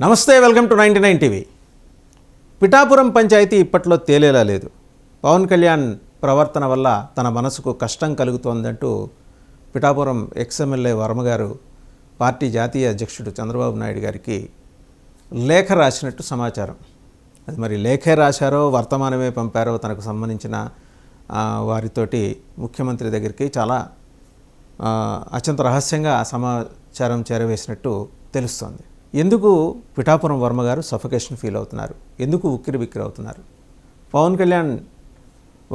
నమస్తే, welcome to 99 TV. Pithapuram పంచాయతీ ఇప్పట్లో తేలేలా లేదు. పవన్ కళ్యాణ్ ప్రవర్తన వల్ల తన మనసుకు కష్టం కలుగుతోందంటూ పిఠాపురం ఎక్స్ఎమ్మెల్యే వర్మ గారు పార్టీ జాతీయ అధ్యక్షుడు చంద్రబాబు నాయుడు గారికి లేఖ రాసినట్టు సమాచారం. అది మరి లేఖే రాశారో వర్తమానమే పంపారో తనకు సంబంధించిన వారితోటి ముఖ్యమంత్రి దగ్గరికి చాలా అత్యంత రహస్యంగా ఆ సమాచారం చేరవేసినట్టు తెలుస్తోంది. ఎందుకు పిఠాపురం వర్మ గారు సఫకేషన్ ఫీల్ అవుతున్నారు, ఎందుకు ఉక్కిరి బిక్కిరి అవుతున్నారు? పవన్ కళ్యాణ్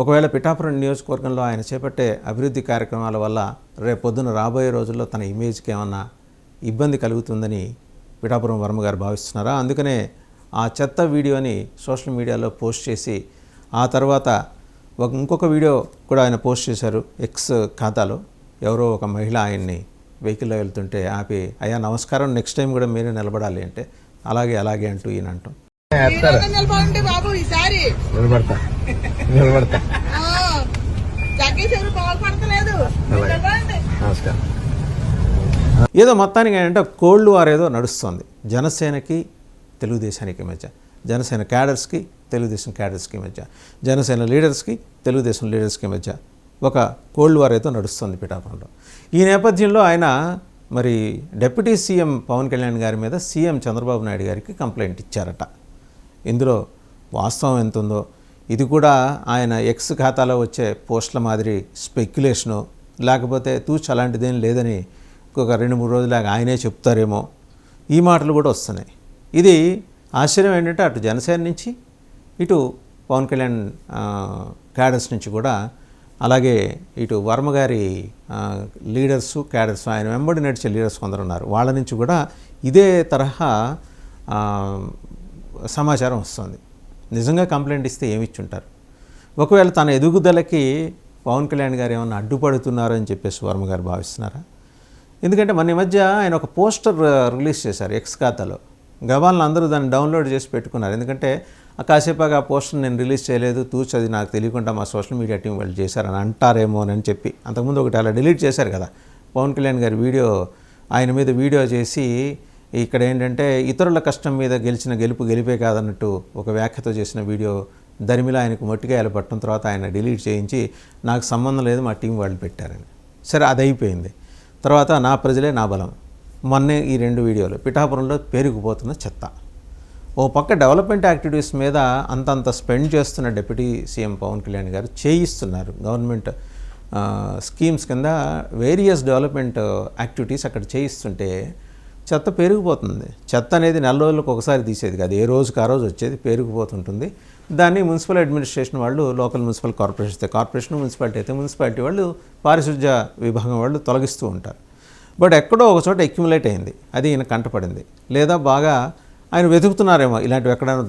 ఒకవేళ పిఠాపురం నియోజకవర్గంలో ఆయన చేపట్టే అభివృద్ధి కార్యక్రమాల వల్ల రేపొద్దున రాబోయే రోజుల్లో తన ఇమేజ్కి ఏమన్నా ఇబ్బంది కలుగుతుందని పిఠాపురం వర్మ గారు భావిస్తున్నారా? అందుకనే ఆ చెత్త వీడియోని సోషల్ మీడియాలో పోస్ట్ చేసి ఆ తర్వాత ఇంకొక వీడియో కూడా ఆయన పోస్ట్ చేశారు ఎక్స్ ఖాతాలో. ఎవరో ఒక మహిళ ఆయన్ని వెహికల్లో వెళ్తుంటే ఆపి, అయ్యా నమస్కారం, నెక్స్ట్ టైం కూడా మీరే నిలబడాలి అంటే, అలాగే అలాగే అంటూ ఈయన అంటాం. ఏదో మొత్తానికి ఏంటంటే కోల్డ్ వార్ ఏదో నడుస్తుంది జనసేనకి తెలుగుదేశానికి మధ్య, జనసేన క్యాడర్స్కి తెలుగుదేశం క్యాడర్స్కి మధ్య, జనసేన లీడర్స్కి తెలుగుదేశం లీడర్స్కి మధ్య ఒక కోల్డ్ వార్ ఏదో నడుస్తుంది పిఠాపురంలో. ఈ నేపథ్యంలో ఆయన మరి డిప్యూటీ సీఎం పవన్ కళ్యాణ్ గారి మీద సీఎం చంద్రబాబు నాయుడు గారికి కంప్లైంట్ ఇచ్చారట. ఇందులో వాస్తవం ఎంత ఉందో, ఇది కూడా ఆయన ఎక్స్ ఖాతాలో వచ్చే పోస్టుల మాదిరి స్పెక్యులేషను, లేకపోతే తూచి అలాంటిదేం లేదని ఒక 2-3 రోజులాగా ఆయనే చెప్తారేమో, ఈ మాటలు కూడా వస్తున్నాయి. ఇది ఆశ్చర్యం ఏంటంటే అటు జనసేన నుంచి ఇటు పవన్ కళ్యాణ్ క్యాడర్స్ నుంచి కూడా, అలాగే ఇటు వర్మ గారి లీడర్సు క్యాడర్స్, ఆయన వెంబడి నడిచే లీడర్స్ కొందరు ఉన్నారు, వాళ్ళ నుంచి కూడా ఇదే తరహా సమాచారం వస్తుంది. నిజంగా కంప్లైంట్ ఇస్తే ఏమి ఇచ్చుంటారు? ఒకవేళ తన ఎదుగుదలకి పవన్ కళ్యాణ్ గారు ఏమన్నా అడ్డుపడుతున్నారని చెప్పేసి వర్మ గారు భావిస్తున్నారా? ఎందుకంటే మన మధ్య ఆయన ఒక పోస్టర్ రిలీజ్ చేశారు ఎక్స్ ఖాతాలో. గవాలను అందరూ దాన్ని డౌన్లోడ్ చేసి పెట్టుకున్నారు. ఎందుకంటే కాసేపాగా ఆ పోస్టర్ నేను రిలీజ్ చేయలేదు, తూచి అది నాకు తెలియకుండా మా సోషల్ మీడియా టీం వాళ్ళు చేశారని అంటారేమో అని చెప్పి అంతకుముందు ఒకటి అలా డిలీట్ చేశారు కదా. పవన్ కళ్యాణ్ గారి వీడియో, ఆయన మీద వీడియో చేసి ఇక్కడ ఏంటంటే ఇతరుల కష్టం మీద గెలిచిన గెలుపు గెలిపే కాదన్నట్టు ఒక వ్యాఖ్యతో చేసిన వీడియో దరిమిలా ఆయనకు మొట్టికాయలు పట్టడం తర్వాత ఆయన డిలీట్ చేయించి నాకు సంబంధం లేదు మా టీం వాళ్ళు పెట్టారని. సరే, అది అయిపోయింది. తర్వాత నా ప్రజలే నా బలం, మొన్నే ఈ 2 వీడియోలు పిఠాపురంలో పేరుకుపోతున్న చెత్త. ఓ పక్క డెవలప్మెంట్ యాక్టివిటీస్ మీద అంతంత స్పెండ్ చేస్తున్న డిప్యూటీ సీఎం పవన్ కళ్యాణ్ గారు చేయిస్తున్నారు. గవర్నమెంట్ స్కీమ్స్ కింద వేరియస్ డెవలప్మెంట్ యాక్టివిటీస్ అక్కడ చేయిస్తుంటే చెత్త పెరిగిపోతుంది. చెత్త అనేది నెల రోజులకు ఒకసారి తీసేది కాదు, ఏ రోజుకి ఆ రోజు వచ్చేది పెరిగిపోతుంటుంది. దాన్ని మున్సిపల్ అడ్మినిస్ట్రేషన్ వాళ్ళు, లోకల్ మున్సిపల్ కార్పొరేషన్ అయితే కార్పొరేషన్, మున్సిపాలిటీ అయితే మున్సిపాలిటీ వాళ్ళు, పారిశుధ్య విభాగం వాళ్ళు తొలగిస్తూ ఉంటారు. బట్ ఎక్కడో ఒక చోట అక్యుములేట్ అయింది, అది ఈయన కంటపడింది. లేదా బాగా ఆయన వెతుకుతున్నారేమో, ఇలాంటివి ఎక్కడైనా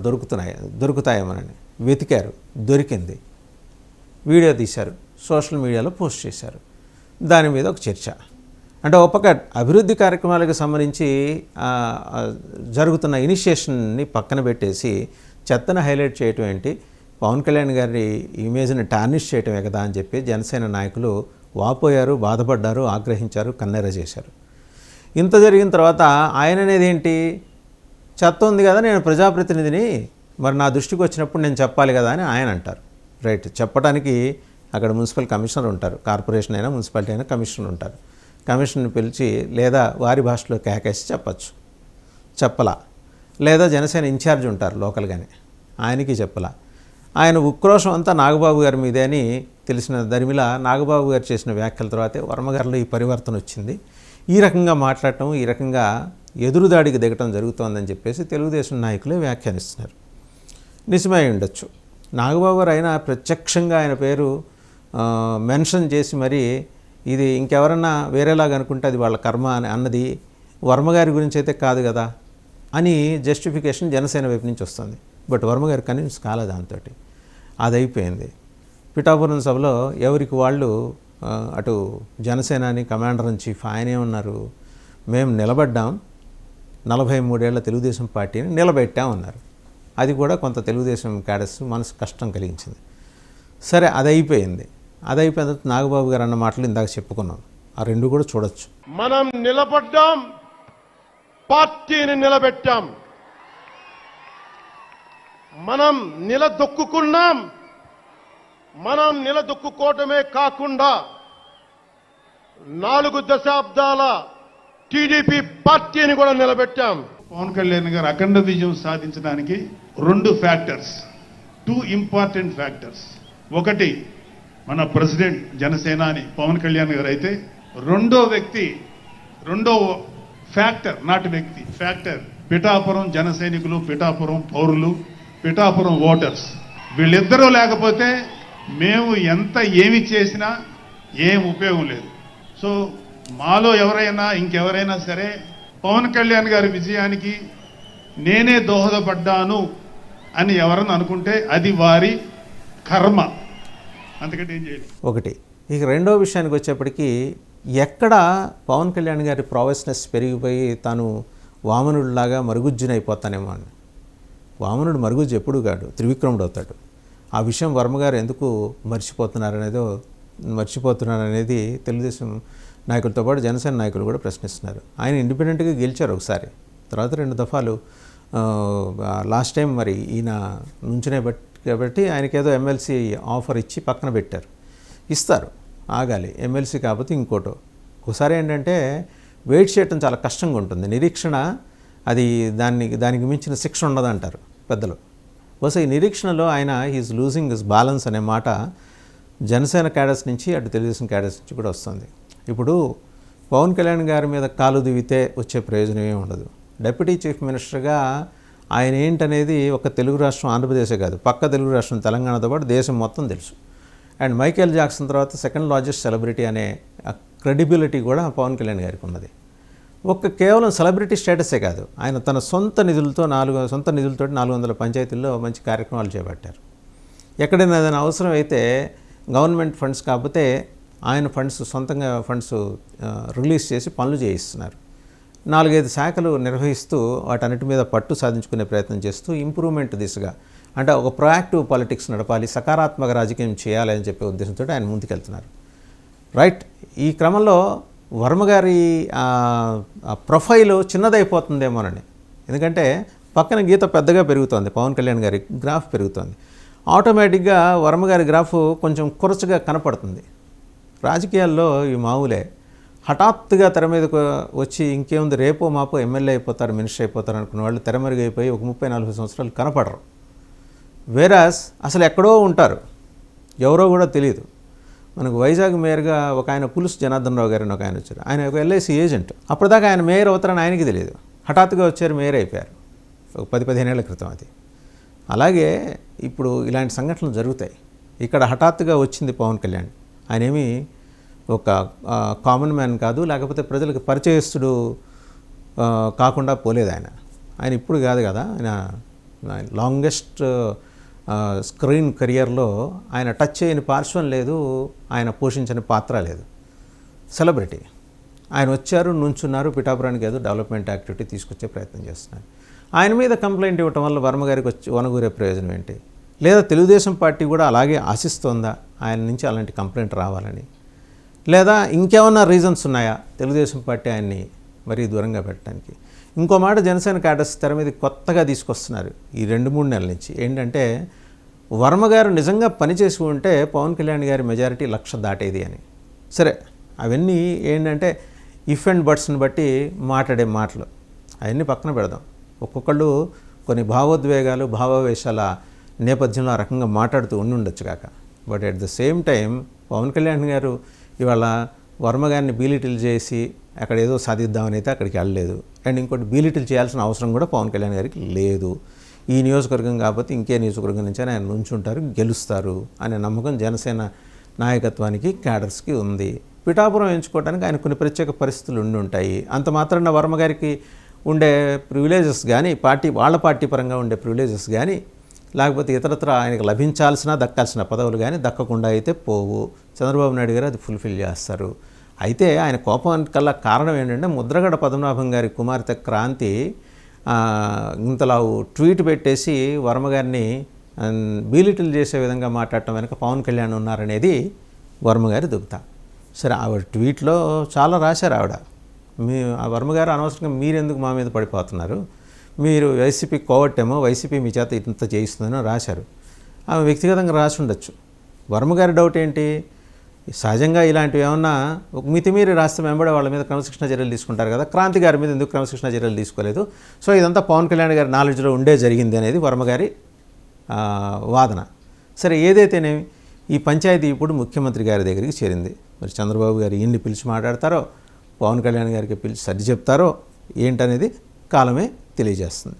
దొరుకుతాయేమోనని వెతికారు, దొరికింది, వీడియో తీశారు, సోషల్ మీడియాలో పోస్ట్ చేశారు. దాని మీద ఒక చర్చ. అంటే ఒక పక్క అభివృద్ధి కార్యక్రమాలకు సంబంధించి జరుగుతున్న ఇనిషియేషన్ని పక్కన పెట్టేసి చెత్తను హైలైట్ చేయటం ఏంటి, పవన్ కళ్యాణ్ గారి ఇమేజ్ని టార్నిష్ చేయటమే కదా అని చెప్పి జనసేన నాయకులు వాపోయారు, బాధపడ్డారు, ఆగ్రహించారు, కన్నెర చేశారు. ఇంత జరిగిన తర్వాత ఆయన అనేది ఏంటి, చెత్త ఉంది కదా, నేను ప్రజాప్రతినిధిని, మరి నా దృష్టికి వచ్చినప్పుడు నేను చెప్పాలి కదా అని ఆయన అంటారు. రైట్, చెప్పడానికి అక్కడ మున్సిపల్ కమిషనర్ ఉంటారు, కార్పొరేషన్ అయినా మున్సిపాలిటీ అయినా కమిషనర్ ఉంటారు. కమిషనర్ని పిలిచి లేదా వారి భాషలో కేకేసి చెప్పలా. లేదా జనసేన ఇన్ఛార్జ్ ఉంటారు లోకల్గానే, ఆయనకి చెప్పలా. ఆయన ఉక్రోషం అంతా నాగబాబు గారి మీదే అని తెలిసిన దరిమిలా నాగబాబు గారు చేసిన వ్యాఖ్యల తర్వాతే వర్మగారిలో ఈ పరివర్తన వచ్చింది. ఈ రకంగా మాట్లాడటం, ఈ రకంగా ఎదురుదాడికి దిగటం జరుగుతోందని చెప్పేసి తెలుగుదేశం నాయకులే వ్యాఖ్యానిస్తున్నారు. నిజమై ఉండొచ్చు. నాగబాబు గారు అయినా ప్రత్యక్షంగా ఆయన పేరు మెన్షన్ చేసి మరి ఇది ఇంకెవరన్నా వేరేలాగా అనుకుంటే అది వాళ్ళ కర్మ అని అన్నది వర్మగారి గురించి అయితే కాదు కదా అని జస్టిఫికేషన్ జనసేన వైపు నుంచి వస్తుంది. బట్ వర్మగారు కన్విన్స్ కాలేదు దాంతో, అది అయిపోయింది. పిఠాపురం సభలో ఎవరికి వాళ్ళు, అటు జనసేనాని కమాండర్ ఇన్ చీఫ్ ఆయనే ఉన్నారు, మేము నిలబడ్డాం, 43 ఏళ్ల తెలుగుదేశం పార్టీని నిలబెట్టామన్నారు. అది కూడా కొంత తెలుగుదేశం క్యాడర్స్ మనసు కష్టం కలిగించింది. సరే, అది అయిపోయింది. అది అయిపోయిన తర్వాత నాగబాబు గారు అన్న మాటలు ఇందాక చెప్పుకున్నాం, ఆ 2 కూడా చూడొచ్చు. మనం నిలబడ్డాం, పార్టీని నిలబెట్టాం. మనం నిలదొక్కుకున్నాం. మనం నిలదొక్కుకోవటమే కాకుండా 4 దశాబ్దాల టీడీపీ పార్టీని కూడా నిలబెట్టాం. పవన్ కళ్యాణ్ గారు అఖండ విజయం సాధించడానికి 2 ఫ్యాక్టర్స్, 2 ఇంపార్టెంట్ ఫ్యాక్టర్స్. ఒకటి మన ప్రెసిడెంట్ జనసేనాని పవన్ కళ్యాణ్ గారు అయితే, రెండో ఫ్యాక్టర్, నాటి వ్యక్తి ఫ్యాక్టర్ పిఠాపురం జన సైనికులు, పిఠాపురం పౌరులు, పిఠాపురం ఓటర్స్. వీళ్ళిద్దరూ లేకపోతే మేము ఏమి చేసినా ఏం ఉపయోగం లేదు. సో మాలో ఇంకెవరైనా సరే పవన్ కళ్యాణ్ గారి విజయానికి నేనే దోహదపడ్డాను అని ఎవరన్నా అనుకుంటే అది వారి కర్మ, అంతకంటే ఏం చేయాలి. ఒకటి. ఇక రెండో విషయానికి వచ్చేప్పటికీ ఎక్కడ పవన్ కళ్యాణ్ గారి ప్రావెస్నెస్ పెరిగిపోయి తాను వామనుడిలాగా మరుగుజ్జునైపోతానేమో అని. వామనుడు మరుగుజ్జు ఎప్పుడు కాడు, త్రివిక్రముడు అవుతాడు. ఆ విషయం వర్మగారు ఎందుకు మర్చిపోతున్నారనేది తెలుగుదేశం నాయకులతో పాటు జనసేన నాయకులు కూడా ప్రశ్నిస్తున్నారు. ఆయన ఇండిపెండెంట్గా గెలిచారు ఒకసారి, తర్వాత 2 దఫాలు లాస్ట్ టైం మరి ఈయన నుంచునే కాబట్టి ఆయనకి ఏదో ఎమ్మెల్సీ ఆఫర్ ఇచ్చి పక్కన పెట్టారు. ఇస్తారు, ఆగాలి. ఎమ్మెల్సీ కాకపోతే ఇంకోటో. ఒకసారి ఏంటంటే వెయిట్ చేయటం చాలా కష్టంగా ఉంటుంది. నిరీక్షణ అది దానికి మించిన శిక్ష ఉండదంటారు పెద్దలు. బహుశా ఈ నిరీక్షణలో ఆయన హీఈస్ లూజింగ్ హిస్ బ్యాలెన్స్ అనే మాట జనసేన క్యాడర్స్ నుంచి అటు తెలుగుదేశం క్యాడర్స్ నుంచి కూడా వస్తుంది. ఇప్పుడు పవన్ కళ్యాణ్ గారి మీద కాలు దివితే వచ్చే ప్రయోజనం ఉండదు. డిప్యూటీ చీఫ్ మినిస్టర్గా ఆయన ఏంటనేది ఒక తెలుగు రాష్ట్రం ఆంధ్రప్రదేశే కాదు, పక్క తెలుగు రాష్ట్రం తెలంగాణతో పాటు దేశం మొత్తం తెలుసు. అండ్ మైకేల్ జాక్సన్ తర్వాత సెకండ్ లార్జెస్ట్ సెలబ్రిటీ అనే క్రెడిబిలిటీ కూడా పవన్ కళ్యాణ్ గారికి ఉన్నది. కేవలం సెలబ్రిటీ స్టేటసే కాదు, ఆయన తన సొంత నిధులతో 400 పంచాయతీల్లో మంచి కార్యక్రమాలు చేపట్టారు. ఎక్కడైనా ఏదైనా అవసరం అయితే గవర్నమెంట్ ఫండ్స్ కాకపోతే ఆయన సొంతంగా ఫండ్స్ రిలీజ్ చేసి పనులు చేయిస్తున్నారు. 4-5 శాఖలు నిర్వహిస్తూ వాటన్నిటి మీద పట్టు సాధించుకునే ప్రయత్నం చేస్తూ ఇంప్రూవ్మెంట్ దిశగా, అంటే ఒక ప్రొయాక్టివ్ పాలిటిక్స్ నడపాలి, సకారాత్మక రాజకీయం చేయాలి అని చెప్పే ఉద్దేశంతో ఆయన ముందుకెళ్తున్నారు. రైట్. ఈ క్రమంలో వర్మగారి ప్రొఫైల్ చిన్నదైపోతుందేమోనని. ఎందుకంటే పక్కన గీత పెద్దగా పెరుగుతోంది, పవన్ కళ్యాణ్ గారి గ్రాఫ్ పెరుగుతోంది. ఆటోమేటిక్గా వర్మగారి గ్రాఫ్ కొంచెం కురచగా కనపడుతుంది. రాజకీయాల్లో ఈ మామూలే. హఠాత్తుగా తెర మీదకు వచ్చి ఇంకేముంది రేపో మాపో ఎమ్మెల్యే అయిపోతారు, మినిస్టర్ అయిపోతారు అనుకున్న వాళ్ళు తెరమరుగైపోయి ఒక 30-40 సంవత్సరాలు కనపడరు. వేరాస్ అసలు ఎక్కడో ఉంటారు, ఎవరో కూడా తెలియదు. మనకు వైజాగ్ మేయర్గా ఒక ఆయన పులుసు జనార్దన్ రావు గారిని ఒక ఆయన వచ్చారు. ఆయన ఒక ఎల్ఐసి ఏజెంట్. అప్పటిదాకా ఆయన మేయర్ అవుతారని ఆయనకి తెలియదు. హఠాత్తుగా వచ్చారు, మేయర్ అయిపోయారు. ఒక 10-15 ఏళ్ల క్రితం అది. అలాగే ఇప్పుడు ఇలాంటి సంఘటనలు జరుగుతాయి. ఇక్కడ హఠాత్తుగా వచ్చింది పవన్ కళ్యాణ్. ఆయన ఏమీ ఒక కామన్ మ్యాన్ కాదు, లేకపోతే ప్రజలకు పరిచయస్తుడు కాకుండా పోలేదు ఆయన ఇప్పుడు కాదు కదా, ఆయన లాంగెస్ట్ స్క్రీన్ కెరియర్లో ఆయన టచ్ చేయని పార్శ్వం లేదు, ఆయన పోషించని పాత్ర లేదు. సెలబ్రిటీ. ఆయన వచ్చారు, నుంచున్నారు, పిఠాపురానికి ఏదో డెవలప్మెంట్ యాక్టివిటీ తీసుకొచ్చే ప్రయత్నం చేస్తున్నారు. ఆయన మీద కంప్లైంట్ ఇవ్వటం వల్ల వర్మగారికి వచ్చి వనగూరే ప్రయోజనం ఏంటి? లేదా తెలుగుదేశం పార్టీ కూడా అలాగే ఆశిస్తోందా ఆయన నుంచి అలాంటి కంప్లైంట్ రావాలని? లేదా ఇంకేమన్నా రీజన్స్ ఉన్నాయా తెలుగుదేశం పార్టీ ఆయన్ని మరీ దూరంగా పెట్టడానికి? ఇంకో మాట జనసేన క్యాడర్స్ తెర మీద కొత్తగా తీసుకొస్తున్నారు ఈ 2-3 నెలల నుంచి. ఏంటంటే వర్మగారు నిజంగా పనిచేసి ఉంటే పవన్ కళ్యాణ్ గారి మెజారిటీ 1,00,000 దాటేది అని. సరే, అవన్నీ ఏంటంటే ఇఫ్ అండ్ బట్స్ని బట్టి మాట్లాడే మాటలు, అవన్నీ పక్కన పెడదాం. ఒక్కొక్కళ్ళు కొన్ని భావోద్వేగాలు, భావావేశాల నేపథ్యంలో ఆ రకంగా మాట్లాడుతూ ఉండొచ్చు కాక. But at the same time Pawan Kalyan garu ఇవాళ వర్మగారిని బీలిటిల్ చేసి అక్కడ ఏదో సాధిద్దామని అయితే అక్కడికి వెళ్ళలేదు. అండ్ ఇంకోటి బీలిటిల్ చేయాల్సిన అవసరం కూడా పవన్ కళ్యాణ్ గారికి లేదు. ఈ నియోజకవర్గం కాకపోతే ఇంకే నియోజకవర్గం నుంచి ఆయన నుంచుంటారు, గెలుస్తారు అనే నమ్మకం జనసేన నాయకత్వానికి, క్యాడర్స్కి ఉంది. పిఠాపురం ఎంచుకోవడానికి ఆయన కొన్ని ప్రత్యేక పరిస్థితులు ఉండి ఉంటాయి. అంత మాత్రాన వర్మగారికి ఉండే ప్రివిలేజెస్ కానీ, వాళ్ళ పార్టీ పరంగా ఉండే ప్రివిలేజెస్ కానీ, లేకపోతే ఇతరత్ర ఆయనకు దక్కాల్సిన పదవులు కానీ దక్కకుండా అయితే పోవు. చంద్రబాబు నాయుడు గారు అది ఫుల్ఫిల్ చేస్తారు. అయితే ఆయన కోపానికల్లా కారణం ఏంటంటే ముద్రగడ పద్మనాభం గారి కుమార్తె క్రాంతి ఇంతలావు ట్వీట్ పెట్టేసి వర్మగారిని బీలిటిల్ చేసే విధంగా మాట్లాడటం వెనక పవన్ కళ్యాణ్ ఉన్నారనేది వర్మగారి దుగ్ధ. సరే, ఆవిడ ట్వీట్లో చాలా రాశారు. ఆ వర్మగారు అనవసరంగా మీరెందుకు మా మీద పడిపోతున్నారు, మీరు వైసీపీ కోవట్టేమో వైసీపీ మీ చేత ఇంత చేయిస్తుందని రాశారు. ఆమె వ్యక్తిగతంగా రాసి ఉండొచ్చు. వర్మ గారి డౌట్ ఏంటి, సహజంగా ఇలాంటివి ఏమన్నా ఒక మితిమీరి రాస్తే వెంబడే వాళ్ళ మీద క్రమశిక్షణ చర్యలు తీసుకుంటారు కదా, క్రాంతి గారి మీద ఎందుకు క్రమశిక్షణ చర్యలు తీసుకోలేదు? సో ఇదంతా పవన్ కళ్యాణ్ గారి నాలెడ్జ్లో ఉండే జరిగింది అనేది వర్మ గారి వాదన. సరే, ఏదైతేనేమి ఈ పంచాయతీ ఇప్పుడు ముఖ్యమంత్రి గారి దగ్గరికి చేరింది. మరి చంద్రబాబు గారు ఈయన్ని పిలిచి మాట్లాడతారో, పవన్ కళ్యాణ్ గారికి పిలిచి సర్ది చెప్తారో ఏంటనేది కాలమే తెలియజేస్తుంది.